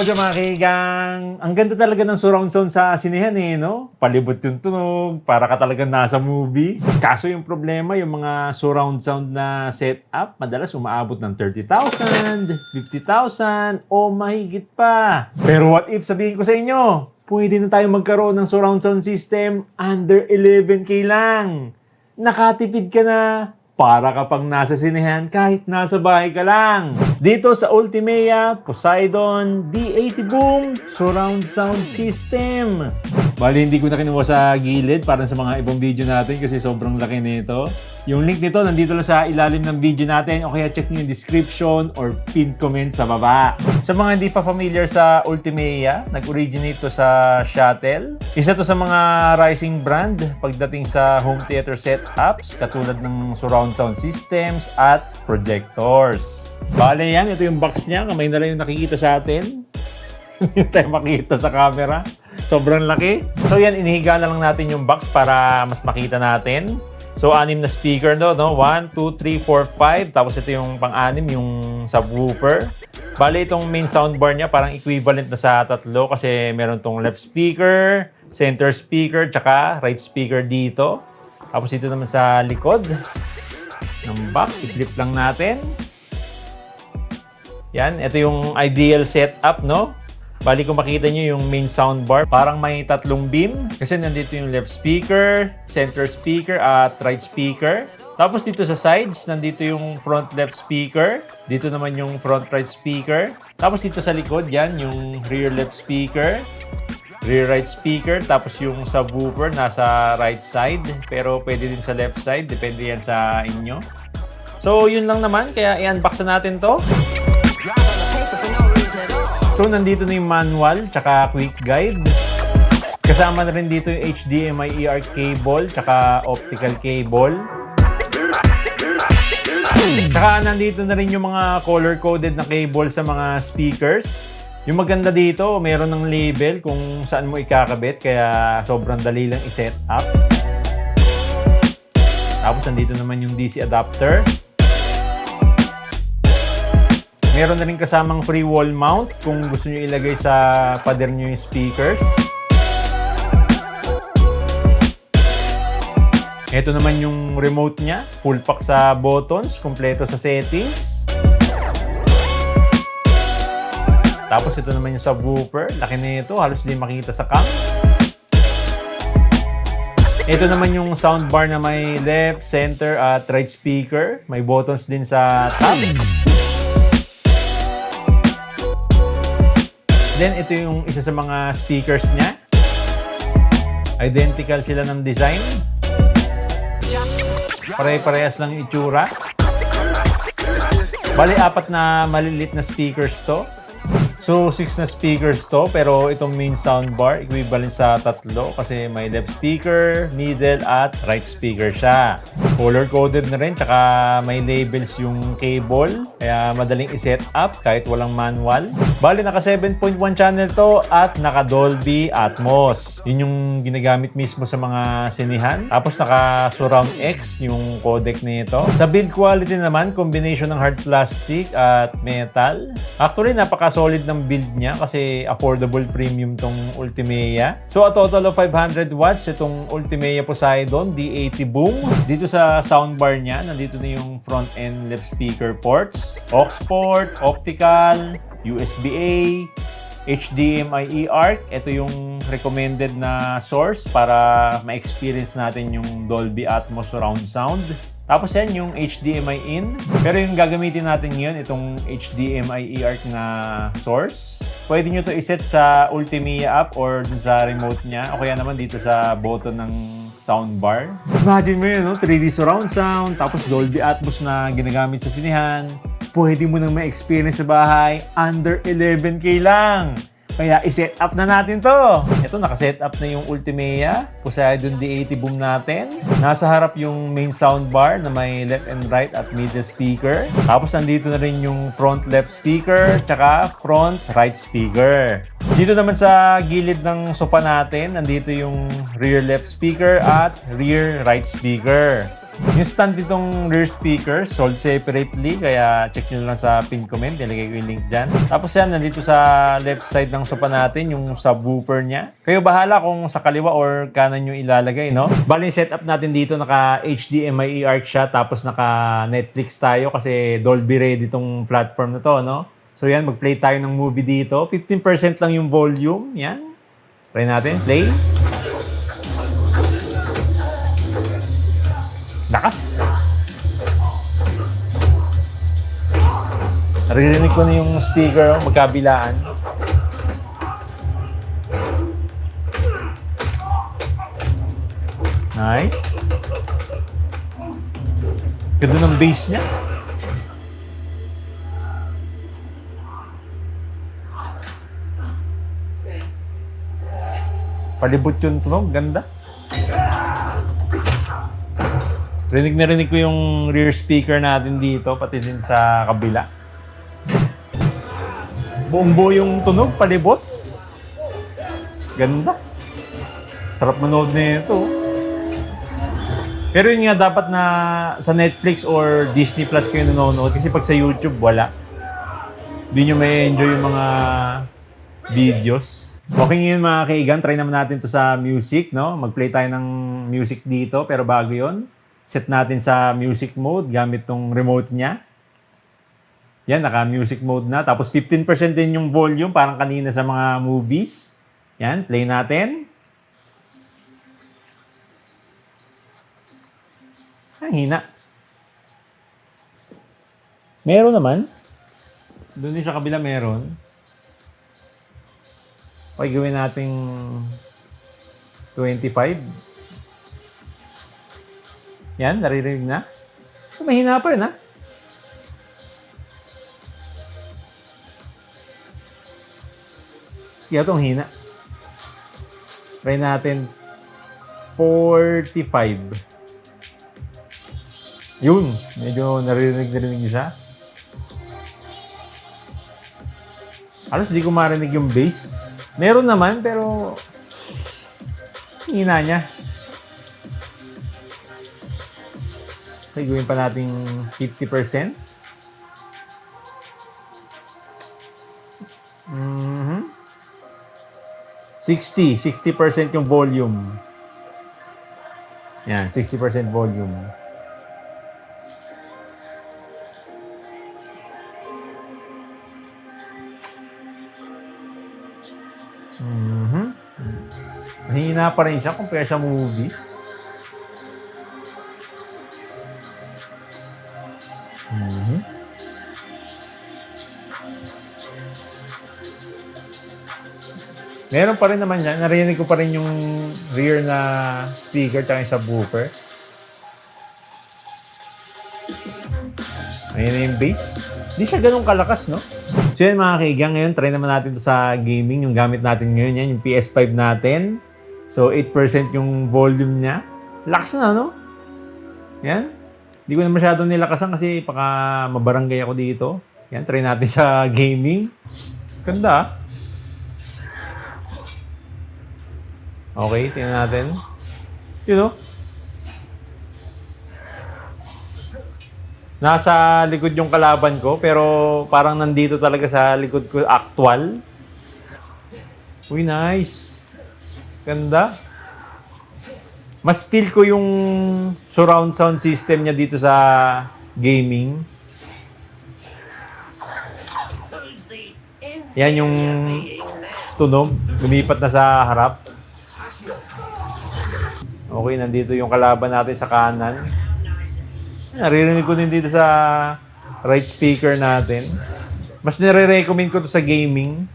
dyan mga kaigang. Ang ganda talaga ng surround sound sa sinehan no? Palibot yung tunog, para ka talaga nasa movie. Kaso yung problema, yung mga surround sound na setup, madalas umaabot ng 30,000, 50,000, o mahigit pa. Pero what if sabihin ko sa inyo, pwede na tayo magkaroon ng surround sound system under 11K lang. Nakatipid ka na. Para kapag nasa sinehan, kahit nasa bahay ka lang. Dito sa Ultimea, Poseidon D80 Boom Surround Sound System. Bali, hindi ko na kinuha sa gilid para sa mga ibang video natin kasi sobrang laki nito. Yung link nito nandito lang sa ilalim ng video natin o kaya check nyo yung description or pinned comment sa baba. Sa mga hindi pa familiar sa Ultimea, nag-originate to sa Shuttle. Isa to sa mga rising brand pagdating sa home theater setups katulad ng surround sound systems at projectors. Bale yan, ito yung box niya. Kamay na lang yung nakikita sa atin. Hindi tayo makita sa camera. Sobrang laki. So yan, inihiga na lang natin yung box para mas makita natin. So, 6 na speaker no? 1, 2, 3, 4, 5. Tapos ito yung pang-6, yung subwoofer. Bale, itong main soundbar niya parang equivalent na sa 3 kasi meron tong left speaker, center speaker, tsaka right speaker dito. Tapos ito naman sa likod ng box, i-flip lang natin. Yan, ito yung ideal setup, no? Bali kung makita nyo yung main soundbar, parang may 3 beam. Kasi nandito yung left speaker, center speaker, at right speaker. Tapos dito sa sides, nandito yung front left speaker. Dito naman yung front right speaker. Tapos dito sa likod, yan, yung rear left speaker, rear right speaker. Tapos yung subwoofer nasa right side. Pero pwede din sa left side, depende yan sa inyo. So yun lang naman, kaya i-unbox na natin to. So, nandito na yung manual, tsaka quick guide. Kasama na rin dito yung HDMI ER cable, tsaka optical cable. Tsaka nandito na rin yung mga color-coded na cable sa mga speakers. Yung maganda dito, meron ng label kung saan mo ikakabit, kaya sobrang dali lang i-set up. Tapos, nandito naman yung DC adapter. Meron na rin kasamang free wall mount kung gusto nyo ilagay sa pader nyo yung speakers. Ito naman yung remote niya. Full pack sa buttons, kumpleto sa settings. Tapos ito naman yung subwoofer. Laki na ito, halos di makita sa cam. Ito naman yung soundbar na may left, center at right speaker. May buttons din sa top. Then, ito yung isa sa mga speakers niya. Identical sila ng design. Pare-parehas lang yung itsura. Bali, 4 na malilit na speakers to. So, 6 na speakers to, pero itong main soundbar, equivalent sa 3 kasi may left speaker, middle, at right speaker siya. Color-coded na rin, tsaka may labels yung cable, kaya madaling i-set up kahit walang manual. Bali, naka 7.1 channel to at naka Dolby Atmos. Yun yung ginagamit mismo sa mga sinihan. Tapos naka Surround X yung codec nito. Sa build quality naman, combination ng hard plastic at metal. Actually, napaka-solid ng build niya kasi affordable premium tong Ultimea. So, a total of 500 watts itong Ultimea Poseidon D80 Boom. Dito sa soundbar niya, nandito na yung front and left speaker ports, aux port, optical, USB-A, HDMI EARC. Ito yung recommended na source para ma-experience natin yung Dolby Atmos surround sound. Tapos yan yung HDMI in. Pero yung gagamitin natin ngayon, itong HDMI EARC na source. Pwede nyo to iset sa Ultimea app or dun sa remote niya. O kaya naman dito sa button ng soundbar. Imagine mo yun, no? 3D surround sound, tapos Dolby Atmos na ginagamit sa sinihan. Pwede mo nang ma-experience sa bahay under 11K lang. Kaya i-set up na natin to. Ito, naka-set up na yung Ultimea Poseidon D80 Boom natin. Nasa harap yung main soundbar na may left and right at middle speaker. Tapos nandito na rin yung front left speaker tsaka front right speaker. Dito naman sa gilid ng sofa natin, nandito yung rear left speaker at rear right speaker. Yung stand ditong rear speakers, sold separately, kaya check nyo lang sa pin comment, nilagay ko yung link dyan. Tapos yan, nandito sa left side ng sofa natin, yung subwoofer niya. Kayo bahala kung sa kaliwa or kanan yung ilalagay, no? Bali, yung setup natin dito, naka HDMI ARC siya, tapos naka Netflix tayo kasi Dolby ready tong platform na to, no? So yan, mag-play tayo ng movie dito. 15% lang yung volume, yan. Try natin, play. Lakas. Naririnig ko na yung speaker, magkabilaan. Nice. Ganda ng bass niya. Palibot yung tunog, ganda. Rinig ko yung rear speaker natin dito, pati din sa kabila. Buong-buo yung tunog, palibot. Ganda. Sarap manood na ito. Pero yun nga, dapat na sa Netflix or Disney Plus kayo nanonood. Kasi pag sa YouTube, wala. Hindi nyo may enjoy yung mga videos. Okay ngayon mga kaigan, try naman natin to sa music, no? Mag-play tayo ng music dito, pero bago yon, set natin sa music mode gamit tong remote niya. Yan, naka-music mode na. Tapos 15% din yung volume, parang kanina sa mga movies. Yan, play natin. Ang hina. Meron naman. Doon din sa kabila meron. Okay, gawin nating 25. Yan, naririnig na. Mahina pa rin, ha? Kaya itong hina. Try natin 45. Yun, medyo naririnig isa. Alas di ko marinig yung bass. Meron naman, pero hina niya. Okay, gawin pa natin 50%. 60% yung volume. Yan, 60% volume. Mahina pa rin siya compare sa movies. Meron pa rin naman yan. Narinig ko pa rin yung rear na speaker at yung subwoofer. Ayan na yung bass. Hindi siya ganun kalakas, no? So yan mga kaigang, ngayon try naman natin ito sa gaming. Yung gamit natin ngayon yan, yung PS5 natin. So 8% yung volume niya. Lakas na, no? Yan. Hindi ko na masyadong nilakasan kasi baka mabarangay ako dito. Yan, try natin sa gaming. Ganda, ah. Okay, tingnan natin. You know? Nasa likod yung kalaban ko, pero parang nandito talaga sa likod ko actual. Uy, nice. Ganda. Mas feel ko yung surround sound system niya dito sa gaming. Yan yung tunog. Lumipat na sa harap. Okay, nandito yung kalaban natin sa kanan. Naririnig ko din dito sa right speaker natin. Mas nire-recommend ko to sa gaming.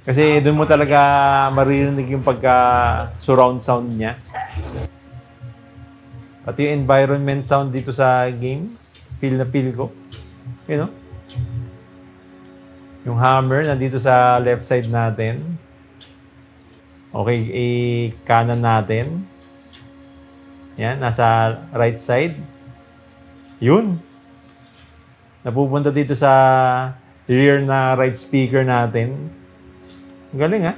Kasi doon mo talaga maririnig yung pagka-surround sound niya. Pati yung environment sound dito sa game. Feel na feel ko. You know? Yung hammer nandito sa left side natin. Okay, kanan natin. Yan, nasa right side. Yun. Napupunta dito sa rear na right speaker natin. Galing, ha?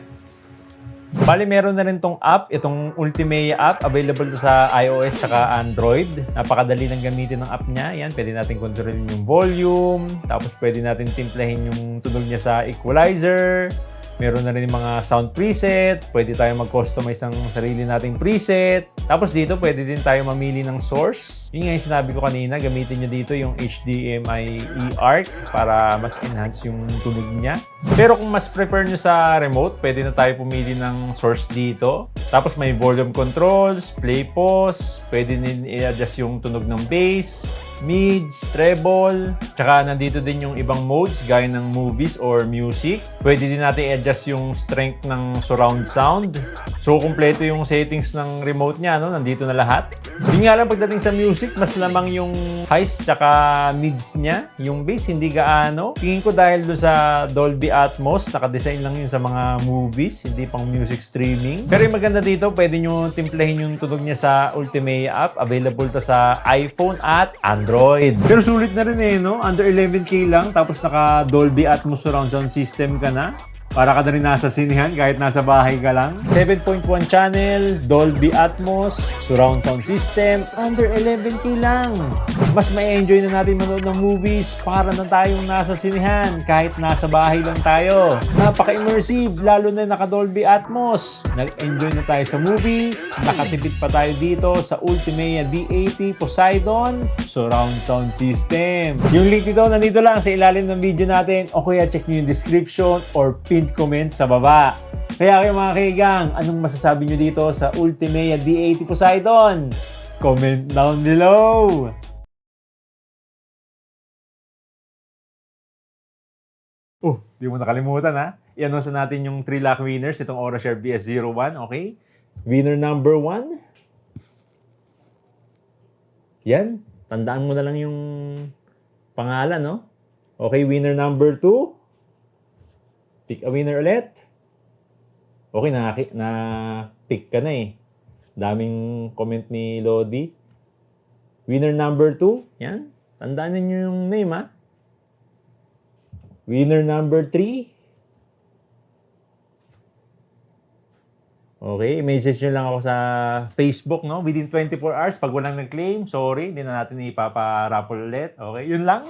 Bali, meron na rin tong app, itong Ultimate app, available to sa iOS saka Android. Napakadali lang gamitin ng app niya. Yan, pwede natin kontrolin yung volume, tapos pwede natin timplahin yung tunog niya sa equalizer. Meron na rin yung mga sound preset. Pwede tayo mag-customize ng sarili nating preset. Tapos dito, pwede din tayo mamili ng source. Yun nga yung sinabi ko kanina, gamitin nyo dito yung HDMI eARC para mas enhance yung tunog niya. Pero kung mas prefer nyo sa remote, pwede na tayo pumili ng source dito. Tapos may volume controls, play pause, pwede din i-adjust yung tunog ng bass, mids, treble, tsaka nandito din yung ibang modes gaya ng movies or music. Pwede din natin i-adjust yung strength ng surround sound. So, kumpleto yung settings ng remote niya, no? Nandito na lahat. Yun nga lang, pagdating sa music, mas lamang yung highs tsaka mids niya. Yung bass, hindi gaano. Tingin ko dahil do sa Dolby Atmos, nakadesign lang yun sa mga movies, hindi pang music streaming. Pero yung maganda dito, pwede nyo timplahin yung tunog niya sa Ultimate app. Available to sa iPhone at Android. Pero sulit na rin no? Under 11K lang, tapos naka Dolby Atmos surround sound system ka na. Para ka na rin nasa sinihan kahit nasa bahay ka lang. 7.1 channel, Dolby Atmos, surround sound system, under 11K lang. Mas ma-enjoy na natin manood ng movies para na tayong nasa sinihan kahit nasa bahay lang tayo. Napaka-immersive, lalo na naka-Dolby Atmos. Nag-enjoy na tayo sa movie, nakatipid pa tayo dito sa Ultimate D80 Poseidon surround sound system. Yung link dito nandito lang sa ilalim ng video natin o kaya check nyo yung description or pinned comment sa baba. Kaya kayo mga kaigang, anong masasabi nyo dito sa Ultimate D80 Poseidon? Comment down below! Di mo nakalimutan ha? I-announce natin yung 3 lakh winners itong Aurashare BS01, okay? Winner number 1. Yan, tandaan mo na lang yung pangalan, no? Okay, winner number 2. Pick a winner ulit. Okay, na-pick ka na eh. Daming comment ni Lodi. Winner number 2. Yan. Tandaan niyo yung name ha. Winner number 3. Okay, message nyo lang ako sa Facebook, no? Within 24 hours, pag walang nag-claim, sorry, hindi na natin ipapa-raffle ulit. Okay, yun lang.